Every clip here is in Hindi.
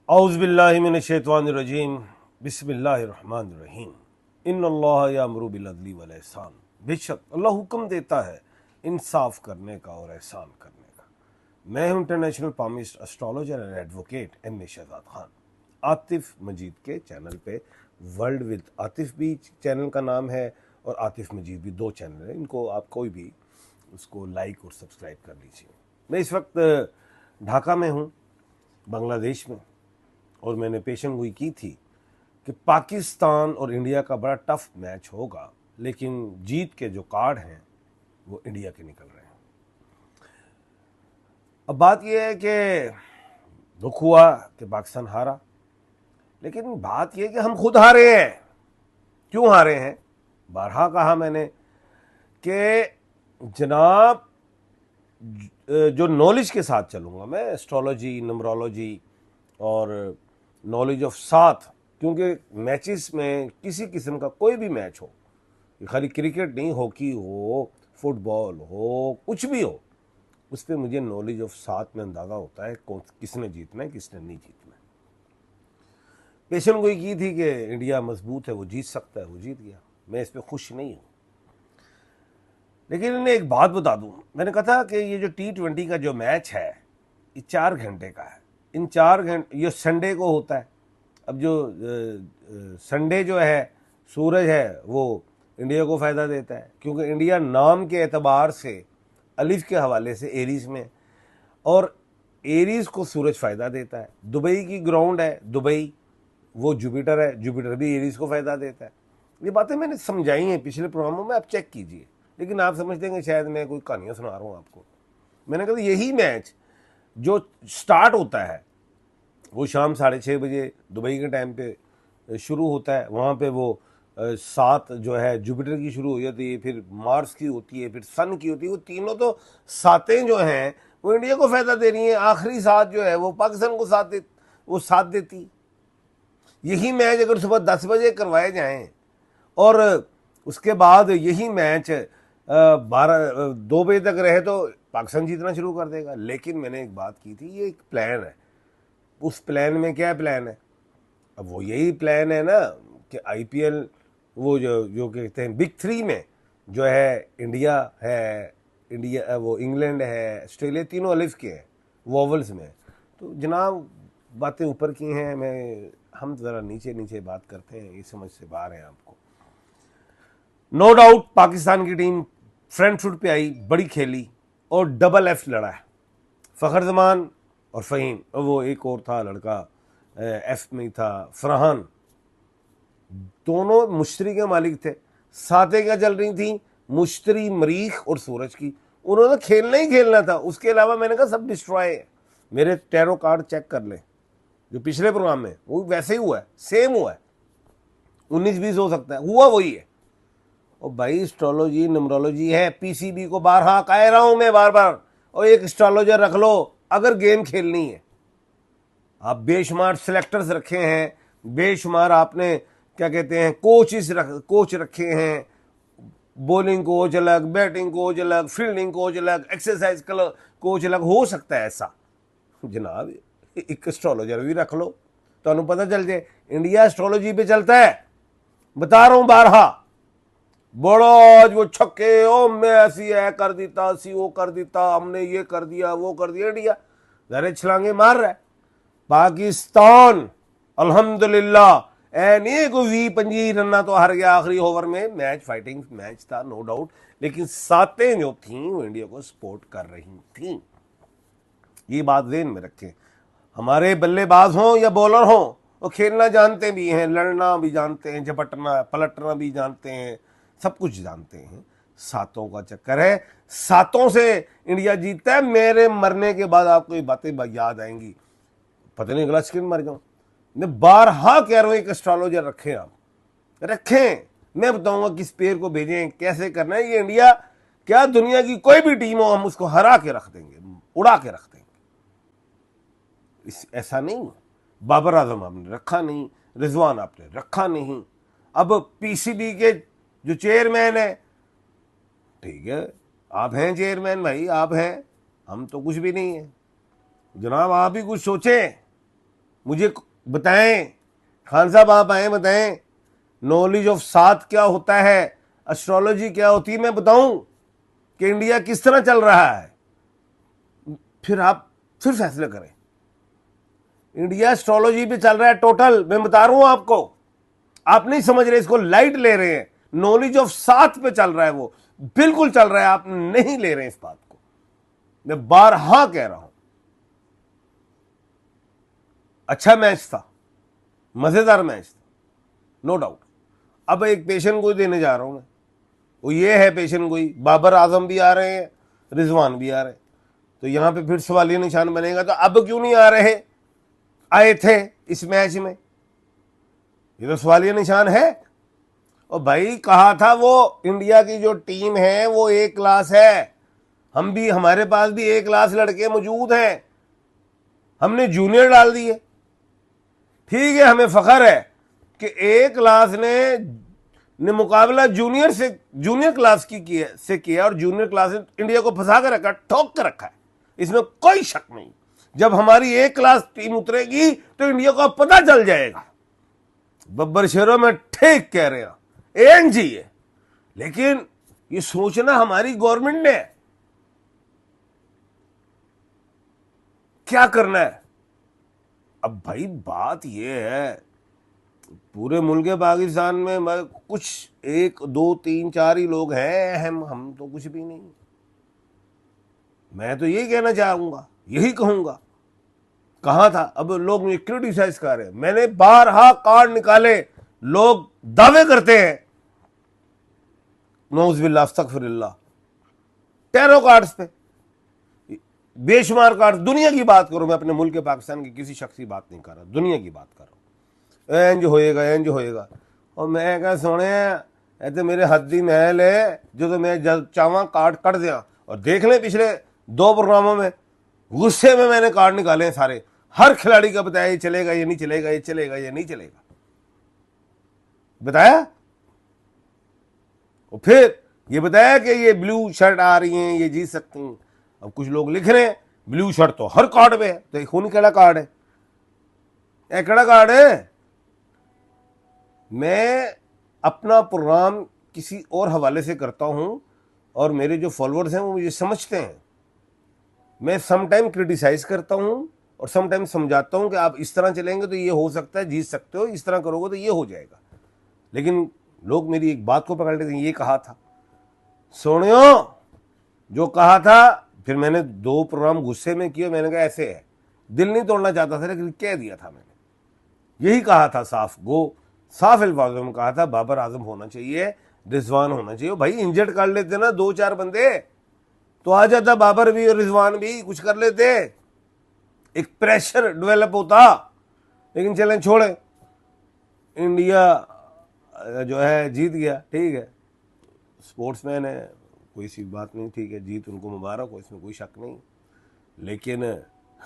औज़ुबिल्लाहि मिनश्शैतानिर्रजीम बिस्मिल्लाहिर्रहमानिर्रहीम इन्नल्लाह यामुरु बिल अदली वल ihsan। बेशक अल्लाह हुक्म देता है इंसाफ करने का और एहसान करने का। मैं हूं international palmist astrologer and advocate M A. Shahzad Khan. Atif Majeed के चैनल पे वर्ल्ड विद आतिफ भी चैनल का नाम है और आतिफ मजीद भी दो चैनल हैं। इनको आप कोई भी उसको लाइक और सब्सक्राइब कर लीजिए। मैं इस वक्त ढाका में हूँ, बांग्लादेश में, और मैंने पेशन गोई की थी कि पाकिस्तान और इंडिया का बड़ा टफ मैच होगा, लेकिन जीत के जो कार्ड हैं वो इंडिया के निकल रहे हैं। अब बात यह है कि दुख हुआ कि पाकिस्तान हारा, लेकिन बात यह कि हम खुद हारे हैं। क्यों हारे हैं? बारहा कहा मैंने कि जनाब जो नॉलेज के साथ चलूँगा मैं, एस्ट्रोलॉजी, नंबरोलॉजी और नॉलेज ऑफ साथ, क्योंकि मैचेस में किसी किस्म का कोई भी मैच हो, खाली क्रिकेट नहीं, हॉकी हो, फुटबॉल हो, कुछ भी हो, उस पर मुझे नॉलेज ऑफ साथ में अंदाज़ा होता है कौन किसने जीतना है, किसने नहीं जीतना है। पेशन गोई की थी कि इंडिया मजबूत है, वो जीत सकता है, वो जीत गया। मैं इस पर खुश नहीं हूँ, लेकिन इन्हें एक बात बता दूं। मैंने कहा था कि ये जो T20 का जो मैच है ये 4 घंटे का है। इन 4 घंटे ये संडे को होता है। अब जो संडे जो है सूरज है वो इंडिया को फ़ायदा देता है, क्योंकि इंडिया नाम के एतबार से अलिफ के हवाले से एरीज में, और एरीज को सूरज फ़ायदा देता है। दुबई की ग्राउंड है, दुबई वो जुपिटर है, जुपिटर भी एरीज को फ़ायदा देता है। ये बातें मैंने समझाई हैं पिछले प्रोग्रामों में, आप चेक कीजिए। लेकिन आप समझते हैं कि शायद मैं कोई कहानियाँ सुना रहा हूँ आपको। मैंने कहा यही मैच जो स्टार्ट होता है वो शाम 6:30 बजे दुबई के टाइम पे शुरू होता है। वहाँ पे वो 7 जो है जुपिटर की शुरू हो जाती है, फिर मार्स की होती है, फिर सन की होती है। वो तीनों तो सातें जो हैं वो इंडिया को फ़ायदा दे रही हैं। आखिरी 7 जो है वो पाकिस्तान को साथ देती। यही मैच अगर सुबह 10 बजे करवाए जाएं और उसके बाद यही मैच 2 बजे तक रहे तो पाकिस्तान जीतना शुरू कर देगा। लेकिन मैंने एक बात की थी, ये एक प्लान है। उस प्लान में क्या प्लान है? अब वो यही प्लान है ना कि आईपीएल वो जो कहते हैं बिग 3 में जो है इंडिया वो इंग्लैंड है, ऑस्ट्रेलिया, तीनों अलिफ के हैं, वोवल्स में। तो जनाब बातें ऊपर की हैं, हम ज़रा नीचे नीचे बात करते हैं, ये समझ से बाहर है आपको। नो डाउट पाकिस्तान की टीम फ्रंट फुट पे आई, बड़ी खेली और डबल एफ लड़ा है। फ़खर जमान और फ़हीम, वो एक और था लड़का एफ में था, फरहान, दोनों मुश्तरी के मालिक थे। सातें क्या चल रही थी? मुश्तरी, मरीख और सूरज की। उन्होंने खेलना ही खेलना था, उसके अलावा मैंने कहा सब डिस्ट्रॉय है। मेरे टैरो कार्ड चेक कर लें जो पिछले प्रोग्राम में, वो वैसे ही हुआ है, सेम हुआ है। 19-20 हो सकता है, हुआ वही है। और भाई एस्ट्रोलॉजी नंबरोलॉजी है, पीसीबी को बारहा कह रहा हूं मैं बार बार, और एक एस्ट्रोलॉजर रख लो अगर गेम खेलनी है। आप बेशुमार सिलेक्टर्स रखे हैं, बेशुमार आपने क्या कहते हैं कोच रखे हैं, बॉलिंग कोच अलग, बैटिंग कोच अलग, फील्डिंग कोच अलग, एक्सरसाइज कोच अलग। हो सकता है ऐसा जनाब, एक एस्ट्रोलॉजर भी रख लो, तो पता चल जाए। इंडिया एस्ट्रोलॉजी पे चलता है, बता रहा हूं बारहा। बड़ा आज वो छक्के, ओ मैं ऐसी है कर देता, सी वो कर देता, हमने ये कर दिया, वो कर दिया। इंडिया जरे छलांगे मार रहा है। पाकिस्तान अल्हम्दुलिल्लाह नहीं कोई 20-25 रन तो हार गया आखिरी ओवर में। मैच फाइटिंग मैच था, नो डाउट, लेकिन सातें जो थी वो इंडिया को सपोर्ट कर रही थी। ये बात ज़हन में रखें। हमारे बल्लेबाज हों या बॉलर हों, वो खेलना जानते भी हैं, लड़ना भी जानते हैं, झपटना पलटना भी जानते हैं, सब कुछ जानते हैं। सातों का चक्कर है, सातों से इंडिया जीतता है। मेरे मरने के बाद आपको ये बातें याद आएंगी, पता नहीं अगला स्क्रीन मर जाऊं। मैं बारहा कह रहा हूं एक एस्ट्रोलॉजर रखें, आप रखें। मैं बताऊंगा किस पेड़ को भेजें, कैसे करना है। ये इंडिया क्या दुनिया की कोई भी टीम हो, हम उसको हरा के रख देंगे, उड़ा के रख देंगे। ऐसा नहीं। बाबर आजम आपने रखा नहीं, रिजवान आपने रखा नहीं, अब पीसीबी के जो चेयरमैन है, ठीक है आप हैं चेयरमैन भाई, आप हैं, हम तो कुछ भी नहीं है जनाब। आप भी कुछ सोचें। मुझे बताएं, खान साहब आप आए बताएं, नॉलेज ऑफ सात क्या होता है, एस्ट्रोलॉजी क्या होती है, मैं बताऊं कि इंडिया किस तरह चल रहा है, फिर आप फिर फैसला करें। इंडिया एस्ट्रोलॉजी पे चल रहा है टोटल, मैं बता रहा हूं आपको, आप नहीं समझ रहे, इसको लाइट ले रहे हैं। नॉलेज ऑफ सात पे चल रहा है, वो बिल्कुल चल रहा है, आप नहीं ले रहे हैं इस बात को, मैं बारहा कह रहा हूं। अच्छा मैच था, मजेदार मैच था, नो डाउट। अब एक पेशन गोई देने जा रहा हूं मैं, वो ये है पेशन गोई, बाबर आजम भी आ रहे हैं, रिजवान भी आ रहे हैं, तो यहां पे फिर सवालिया निशान बनेगा, तो अब क्यों नहीं आ रहे, आए थे इस मैच में, ये तो सवालिया निशान है। और भाई कहा था वो इंडिया की जो टीम है वो ए क्लास है, हम भी, हमारे पास भी ए क्लास लड़के मौजूद हैं, हमने जूनियर डाल दिए, ठीक है, हमें फख्र है कि ए क्लास ने मुकाबला जूनियर से, जूनियर क्लास से किया, और जूनियर क्लास ने इंडिया को फंसा कर रखा, ठोक कर रखा है, इसमें कोई शक नहीं। जब हमारी ए क्लास टीम उतरेगी तो इंडिया को पता चल जाएगा। बब्बर शेरों में ठीक कह रहे हैं, एनजी है, लेकिन ये सोचना हमारी गवर्नमेंट ने क्या करना है। अब भाई बात यह है, पूरे मुल्क पाकिस्तान में कुछ एक दो तीन चार ही लोग हैं अहम, हम तो कुछ भी नहीं। मैं तो यही कहना चाहूंगा, यही कहूंगा, कहा था, अब लोग मुझे क्रिटिसाइज कर रहे हैं, मैंने बारहा कार्ड निकाले, लोग दावे करते हैं, नौज़ुबिल्लाह अस्तगफिरुल्लाह, टैरो कार्ड्स पे, बेशुमार कार्ड, दुनिया की बात करो, मैं अपने मुल्क पाकिस्तान की किसी शख्स की बात नहीं कर रहा, दुनिया की बात कर रहा हूं, इंज होएगा इंज होएगा। और मैं क्या सोने ऐसे मेरे हद्दी महल है जो, तो मैं जब चाहवा कार्ड कट दिया, और देख लें पिछले 2 प्रोग्रामों में गुस्से में मैंने कार्ड निकाले सारे, हर खिलाड़ी का बताया ये चलेगा ये नहीं चलेगा, ये चलेगा ये नहीं चलेगा, बताया। और फिर ये बताया कि ये ब्लू शर्ट आ रही हैं, ये जीत सकती हैं। अब कुछ लोग लिख रहे हैं ब्लू शर्ट तो हर कार्ड पे है, तो एक खून केड़ा कार्ड है, एक केड़ा कार्ड है। मैं अपना प्रोग्राम किसी और हवाले से करता हूं, और मेरे जो फॉलोअर्स हैं वो मुझे समझते हैं, मैं समटाइम क्रिटिसाइज करता हूं और समटाइम समझाता हूं कि आप इस तरह चलेंगे तो ये हो सकता है, जीत सकते हो, इस तरह करोगे तो ये हो जाएगा। लेकिन लोग मेरी एक बात को पकड़ लेते हैं, ये कहा था सोनियो, जो कहा था, फिर मैंने 2 प्रोग्राम गुस्से में किए, मैंने कहा ऐसे है, दिल नहीं तोड़ना चाहता था लेकिन कह दिया था मैंने, यही कहा था, साफ गो, साफ अल्फाजों में कहा था, बाबर आजम होना चाहिए, रिजवान होना चाहिए। भाई इंजर्ड कर लेते ना 2-4 बंदे तो आ जाता, बाबर भी और रिजवान भी कुछ कर लेते, एक प्रेशर डेवलप होता। लेकिन चलें छोड़े, इंडिया जो है जीत गया, ठीक है, स्पोर्ट्समैन है, कोई सी बात नहीं, ठीक है, जीत उनको मुबारक हो, इसमें कोई शक नहीं। लेकिन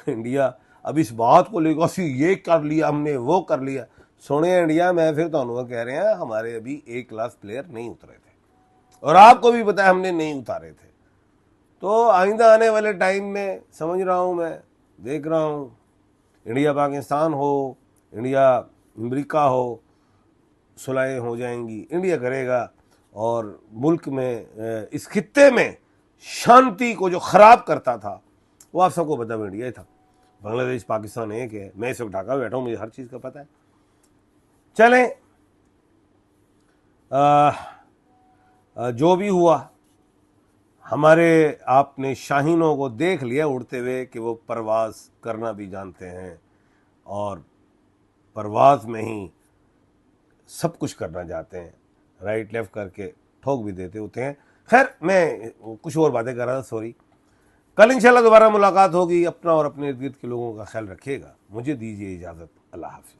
इंडिया अब इस बात को लेकर ये कर लिया हमने, वो कर लिया, सुने इंडिया, मैं फिर तो कह रहे हैं, हमारे अभी ए क्लास प्लेयर नहीं उतरे थे, और आपको भी पता है हमने नहीं उतारे थे। तो आइंदा आने वाले टाइम में समझ रहा हूँ, मैं देख रहा हूँ, इंडिया पाकिस्तान हो, इंडिया अमेरिका हो, सुलहें हो जाएंगी, इंडिया करेगा, और मुल्क में, इस खित्ते में शांति को जो खराब करता था वो आप सबको पता, इंडिया था, बांग्लादेश पाकिस्तान एक है, मैं इस वक्त ढाका बैठा हूँ, मुझे हर चीज़ का पता है। चलें, जो भी हुआ, हमारे आपने शाहीनों को देख लिया उड़ते हुए कि वो परवाज़ करना भी जानते हैं, और परवाज़ में ही सब कुछ करना चाहते हैं, राइट लेफ्ट करके ठोक भी देते होते हैं। खैर, मैं कुछ और बातें कर रहा था, सॉरी। कल इंशाल्लाह दोबारा मुलाकात होगी। अपना और अपने इर्द गिर्द के लोगों का ख्याल रखिएगा। मुझे दीजिए इजाज़त, अल्लाह हाफ़िज़।